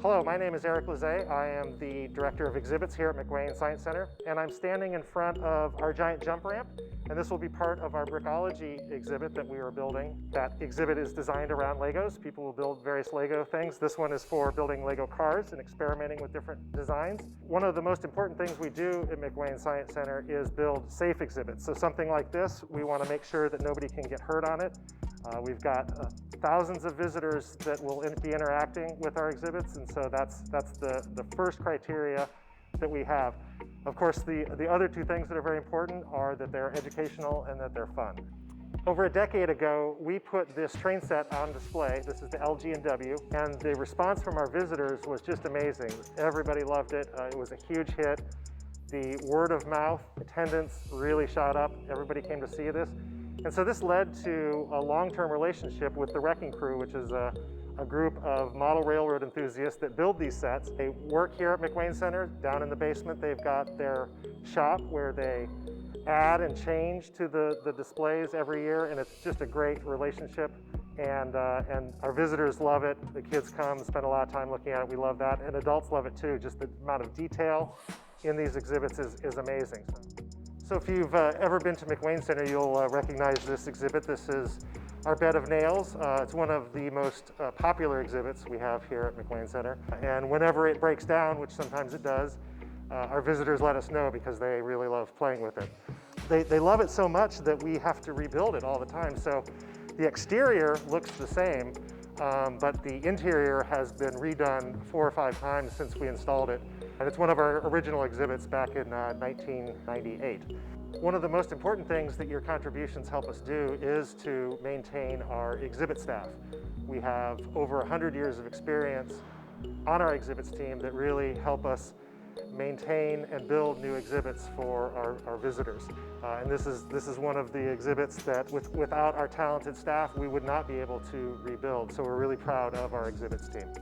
Hello, my name is Eric Lizet. I am the Director of Exhibits here at McWane Science Center, and I'm standing in front of our giant jump ramp, and this will be part of our Brickology exhibit that we are building. That exhibit is designed around Legos. People will build various Lego things. This one is for building Lego cars and experimenting with different designs. One of the most important things we do at McWane Science Center is build safe exhibits. So something like this, we want to make sure that nobody can get hurt on it. We've got thousands of visitors that will be interacting with our exhibits, and so that's the first criteria that we have. Of course, the other two things that are very important are that they're educational and that they're fun. Over a decade ago, we put this train set on display. This is the LG&W, and the response from our visitors was just amazing. Everybody loved it. It was a huge hit. The word of mouth attendance really shot up. Everybody came to see this. And so this led to a long-term relationship with the Wrecking Crew, which is a group of model railroad enthusiasts that build these sets. They work here at McWane Center. Down in the basement, they've got their shop where they add and change to the displays every year, and it's just a great relationship. And our visitors love it. The kids come, spend a lot of time looking at it. We love that, and adults love it too. Just the amount of detail in these exhibits is amazing. So if you've ever been to McWane Center, you'll recognize this exhibit. This is our bed of nails. It's one of the most popular exhibits we have here at McWane Center. And whenever it breaks down, which sometimes it does, our visitors let us know because they really love playing with it. They love it so much that we have to rebuild it all the time. So the exterior looks the same, but the interior has been redone 4 or 5 times since we installed it. And it's one of our original exhibits back in 1998. One of the most important things that your contributions help us do is to maintain our exhibit staff. We have over 100 years of experience on our exhibits team that really help us maintain and build new exhibits for our visitors. And this is one of the exhibits that without our talented staff, we would not be able to rebuild. So we're really proud of our exhibits team.